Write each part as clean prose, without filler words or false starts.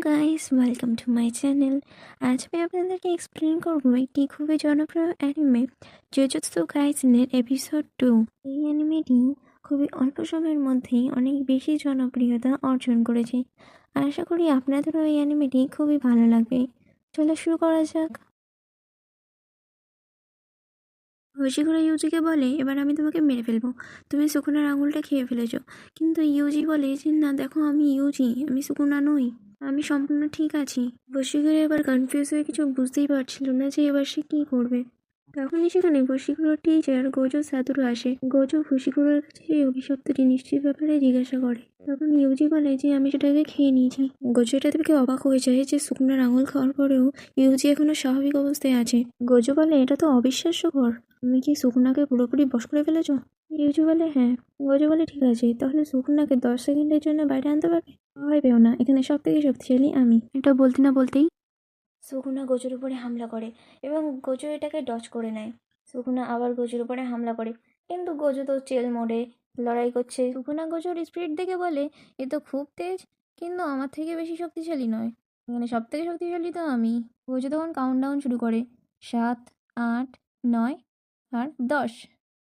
Guys, welcome to my channel. আজ আমি আপনাদেরকে এক্সপ্লেন করবো একটি খুবই জনপ্রিয় অ্যানিমে জুজুৎসু কাইসেনের এপিসোড 2। এই অ্যানিমেটি খুবই অল্প সময়ের মধ্যেই অনেক বেশি জনপ্রিয়তা অর্জন করেছে। আশা করি আপনাদেরও এই অ্যানিমেটি খুবই ভালো লাগবে। চলো শুরু করা যাক। হশিকুরা ইউজিকে বলে, এবার আমি তোমাকে মেরে ফেলবো, তুমি সুকুনার আঙুলটা খেয়ে ফেলেছো। কিন্তু ইউজি বলে যে না, দেখো আমি ইউজি, আমি সুকুনা নই, আমি সম্পূর্ণ ঠিক আছি। বশীকরা এবার কনফিউজ হয়ে কিছু বুঝতেই পারছিল না যে এবার সে কি করবে। তখনই সেখানে বশীকরার টিচার গোজো সাতুরু আসে। গোজো বশীকরার কাছে এই অভিশপ্তটি নিশ্চিত ব্যাপারে জিজ্ঞাসা করে। তখন ইউজি বলে যে আমি সেটাকে খেয়ে নিয়েছি। গোজো এটা থেকে অবাক হয়ে যায় যে সুকুনার আঙুল খাওয়ার পরেও ইউজি এখনো স্বাভাবিক অবস্থায় আছে। গোজো বলে, এটা তো অবিশ্বাস্যকর, তুমি কি সুকুনাকে পুরোপুরি বশ করে ফেলেছো? ইউজি বলে হ্যাঁ। গোজো বলে ঠিক আছে, তাহলে সুকুনাকে 10 সেকেন্ডের জন্য বাইরে আনতে পারবে? ভয় পেও না, এখানে সব থেকে শক্তিশালী আমি। এটা বলতে না বলতেই সুকুনা গোজোর উপরে হামলা করে এবং গোজো এটাকে ডজ করে নেয়। সুকুনা আবার গোজোর উপরে হামলা করে, কিন্তু গোজো তো চেল মোডে লড়াই করছে। সুকুনা গোজোর স্পিড দেখে বলে, এ তো খুব তেজ, কিন্তু আমার থেকে বেশি শক্তিশালী নয়, এখানে সব থেকে শক্তিশালী তো আমি। গোজো তখন কাউন্টডাউন শুরু করে, 7, 8, 9 আর 10।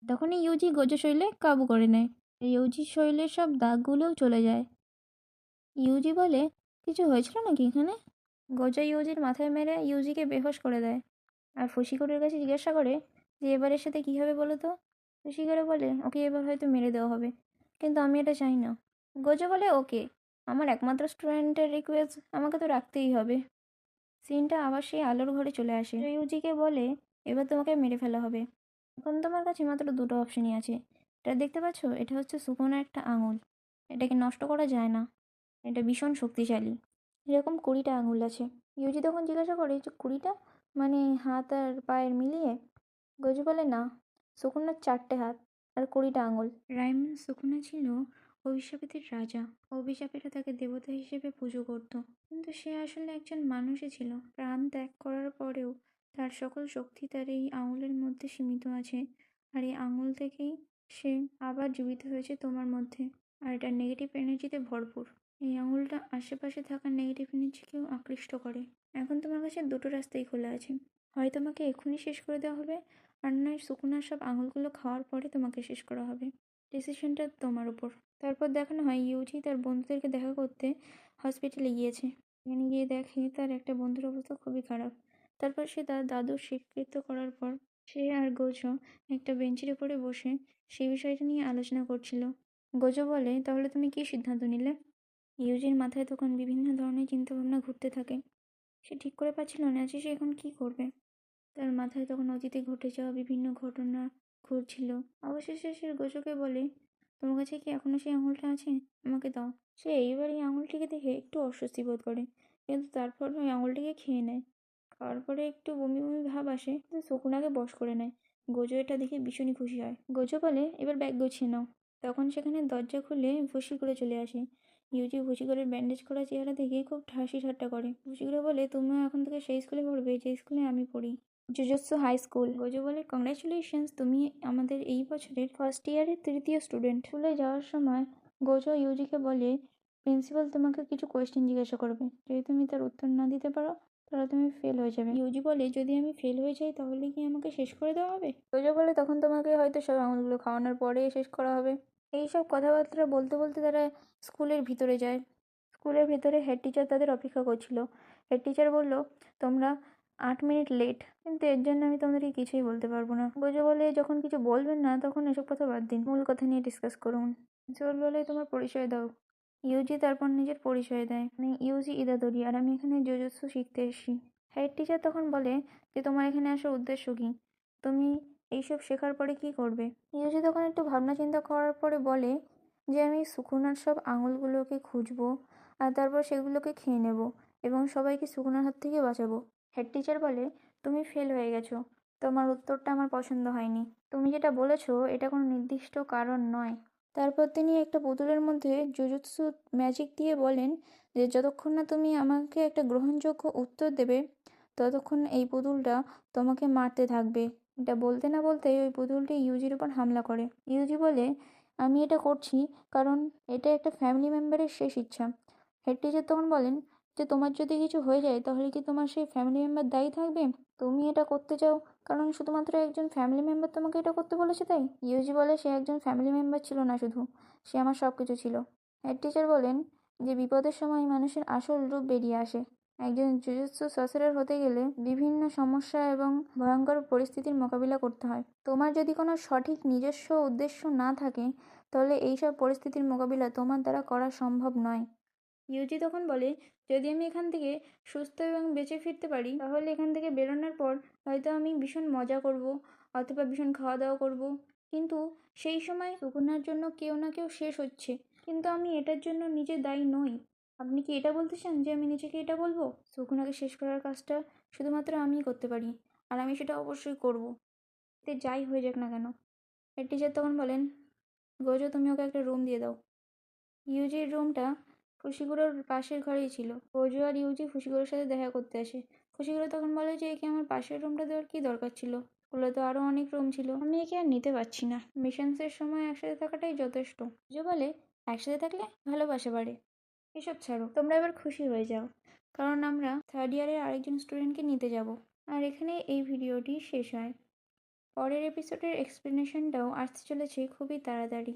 তখনই ইউজি গোজো শৈলে কাবু করে নেয়। ইউজির শৈলের সব দাগগুলোও চলে যায়। ইউজি বলে, কিছু হয়েছিল নাকি এখানে? গোজো ইউজির মাথায় মেরে ইউজিকে বেহোশ করে দেয় আর ফুশিকোরের কাছে জিজ্ঞাসা করে যে এবার এর সাথে কী হবে বলো তো। ফুশিকোরে বলে, ওকে এবার হয়তো মেরে দেওয়া হবে, কিন্তু আমি এটা চাই না। গোজো বলে, ওকে, আমার একমাত্র স্টুডেন্টের রিকোয়েস্ট আমাকে তো রাখতেই হবে। সিনটা আবার সেই আলোর ঘরে চলে আসে। ইউজিকে বলে, এবার তোমাকে মেরে ফেলা হবে, এখন তোমার কাছে মাত্র দুটো অপশনই আছে। এটা দেখতে পাচ্ছ, এটা হচ্ছে সুকোনা একটা আঙুল, এটাকে নষ্ট করা যায় না, এটা ভীষণ শক্তিশালী, এরকম 20টা আঙুল আছে। ইউজি তখন জিজ্ঞাসা করে যে 20টা মানে হাত আর পায়ের মিলিয়ে? গোজো বলে না, সুকুনার 4টে হাত আর 20টা আঙুল। রাইমন সুকুনা ছিল অভিশাপীদের রাজা। অভিশাপীরা তাকে দেবতা হিসেবে পুজো করত, কিন্তু সে আসলে একজন মানুষই ছিল। প্রাণ ত্যাগ করার পরেও তার সকল শক্তি তার এই আঙুলের মধ্যে সীমিত আছে, আর এই আঙুল থেকেই সে আবার জীবিত হয়েছে তোমার মধ্যে, আর এটা নেগেটিভ এনার্জিতে ভরপুর। এই আঙুলটা আশেপাশে থাকা নেগেটিভ এনার্জিকেও আকৃষ্ট করে। এখন তোমার কাছে দুটো রাস্তাই খোলা আছে, হয় তোমাকে এক্ষুনি শেষ করে দেওয়া হবে, আর নয় সুকুনার সব আঙুলগুলো খাওয়ার পরে তোমাকে শেষ করা হবে। ডিসিশনটা তোমার উপর। তারপর দেখানো হয় ইউজি তার বন্ধুদেরকে দেখা করতে হসপিটালে গিয়েছে। এখানে গিয়ে দেখে তার একটা বন্ধুর অবস্থা খুবই খারাপ। তারপর সে তার দাদুর স্বীকৃত করার পর সে আর গোজো একটা বেঞ্চের উপরে বসে সেই বিষয়টা নিয়ে আলোচনা করছিল। গোজো বলে, তাহলে তুমি কি সিদ্ধান্ত নিলে? ইউজির মাথায় তখন বিভিন্ন ধরনের চিন্তাভাবনা ঘুরতে থাকে। সে ঠিক করে পাচ্ছিল না যে সে এখন কি করবে। তার মাথায় তখন অতীতে ঘটে যাওয়া বিভিন্ন ঘটনা ঘুরছিল। অবশেষে সে গোজোকে বলে, তোমার কাছে কি এখনো সেই আঙুলটা আছে? আমাকে দাও। সে এইবার এই আঙুলটিকে দেখে একটু অস্বস্তি বোধ করে, কিন্তু তারপর ওই আঙুলটিকে খেয়ে নেয়। খাওয়ার পরে একটু বমি বমি ভাব আসে, কিন্তু সুকুনাকে বশ করে নেয়। গোজো এটা দেখে ভীষণই খুশি হয়। গোজো বলে, এবার ব্যাগ গুছিয়ে নাও। তখন সেখানে দরজা খুলে করে চলে আসে। ইউজি ভুসিকরের ব্যান্ডেজ করা চেহারা দেখে খুব হাসি ঠাট্টা করে। ভুসিকরে বলে, তুমিও এখন থেকে সেই স্কুলে পড়বে যে স্কুলে আমি পড়ি, জুজুৎসু হাই স্কুল। গোজো বলে, কংগ্রাচুলেশনস, তুমি আমাদের এই বছরের ফার্স্ট ইয়ারের 3য় স্টুডেন্ট। স্কুলে যাওয়ার সময় গোজো ইউজিকে বলে, প্রিন্সিপাল তোমাকে কিছু কোয়েশ্চেন জিজ্ঞাসা করবে, যদি তুমি তার উত্তর না দিতে পারো তাহলে তুমি ফেল হয়ে যাবে। ইউজি বলে, যদি আমি ফেল হয়ে যাই তাহলে কি আমাকে শেষ করে দেওয়া হবে? গোজো বলে, তখন তোমাকে হয়তো সব আঙুলগুলো খাওয়ানোর পরে শেষ করা হবে। এইসব কথাবার্তা বলতে বলতে তারা স্কুলের ভিতরে যায়। স্কুলের ভিতরে হেড টিচার তাদের অপেক্ষা করছিল। হেড টিচার বলল, তোমরা 8 মিনিট লেট, কিন্তু এর জন্য আমি তোমাদেরকে কিছুই বলতে পারবো না। গোজো বলে, যখন কিছু বলবেন না তখন এসব কথা বাদ দিন, মূল কথা নিয়ে ডিসকাস করুন। প্রিন্সিপাল বলে, তোমার পরিচয় দাও। ইউজি তারপর নিজের পরিচয় দেয়, আমি ইউজি ইদাদোরি, আর আমি এখানে জুজুৎসু শিখতে এসেছি। হেড টিচার তখন বলে যে তোমার এখানে আসার উদ্দেশ্য কি, তুমি এইসব শেখার পরে কি করবে? ইউজি তখন একটু ভাবনা চিন্তা করার পরে বলে যে আমি সুকুনার সব আঙুলগুলোকে খুঁজবো, আর তারপর সেগুলোকে খেয়ে নেব এবং সবাইকে সুকুনার হাত থেকে বাঁচাবো। হেড টিচার বলে, তুমি ফেল হয়ে গেছো, তোমার উত্তরটা আমার পছন্দ হয়নি, তুমি যেটা বলেছো এটা কোনো নির্দিষ্ট কারণ নয়। তারপর তিনি একটা পুতুলের মধ্যে জুজুৎসু ম্যাজিক দিয়ে বলেন যে যতক্ষণ না তুমি আমাকে একটা গ্রহণযোগ্য উত্তর দেবে ততক্ষণ এই পুতুলটা তোমাকে মারতে থাকবে। এটা বলতে না বলতেই ওই পুতুলটি ইউজির উপর হামলা করে। ইউজি বলে, আমি এটা করছি কারণ এটা একটা ফ্যামিলি মেম্বারের শেষ ইচ্ছা। হেড টিচার তখন বলেন যে যে তোমার যদি কিছু হয়ে যায় তাহলে কি তোমার সেই ফ্যামিলি মেম্বার দায়ী থাকবে? তুমি এটা করতে চাও কারণ শুধুমাত্র একজন ফ্যামিলি মেম্বার তোমাকে এটা করতে বলেছে তাই? ইউজি বলে সে একজন ফ্যামিলি মেম্বার ছিল না শুধু, সে আমার সব কিছু ছিল। হেড টিচার বলেন যে বিপদের সময় মানুষের আসল রূপ বেরিয়ে আসে। একজন জুজুৎসু সর্সারার হতে গেলে বিভিন্ন সমস্যা এবং ভয়ঙ্কর পরিস্থিতির মোকাবিলা করতে হয়। তোমার যদি কোনো সঠিক নিজস্ব উদ্দেশ্য না থাকে তাহলে এইসব পরিস্থিতির মোকাবিলা তোমার দ্বারা করা সম্ভব নয়। ইউজি তখন বলে, যদি আমি এখান থেকে সুস্থ এবং বেঁচে ফিরতে পারি তাহলে এখান থেকে বেরোনোর পর হয়তো আমি ভীষণ মজা করব অথবা ভীষণ খাওয়া দাওয়া করব, কিন্তু সেই সময় সুকুনার জন্য কেউ না কেউ শেষ হচ্ছে, কিন্তু আমি এটার জন্য নিজে দায়ী নই। আপনি কি এটা বলতে চান যে আমি নিজেকে এটা বলবো? সুকুনাকে শেষ করার কাজটা শুধুমাত্র আমিই করতে পারি, আর আমি সেটা অবশ্যই করব, এতে যাই হয়ে যাক না কেন। হেড টিচার তখন বলেন, গোজো তুমি ওকে একটা রুম দিয়ে দাও। ইউজির রুমটা ফুশিগুড়োর পাশের ঘরেই ছিল। গোজো আর ইউজি ফুশিগুড়োর সাথে দেখা করতে আসে। ফুশিগুড়ো তখন বলে যে একে আমার পাশের রুমটা দেওয়ার কি দরকার ছিল, স্কুলে তো আরও অনেক রুম ছিল, আমি একে আর নিতে পারছি না, মিশনসের সময় একসাথে থাকাটাই যথেষ্ট। গোজো বলে, একসাথে থাকলে ভালোবাসা বাড়ে। এসব ছাড়ো, তোমরা এবার খুশি হয়ে যাও, কারণ আমরা থার্ড ইয়ারের আরেকজন স্টুডেন্টকে নিতে যাব। আর এখানে এই ভিডিওটি শেষ হয়। পরের এপিসোডের এক্সপ্লেনেশনটাও আসতে চলেছে খুবই তাড়াতাড়ি।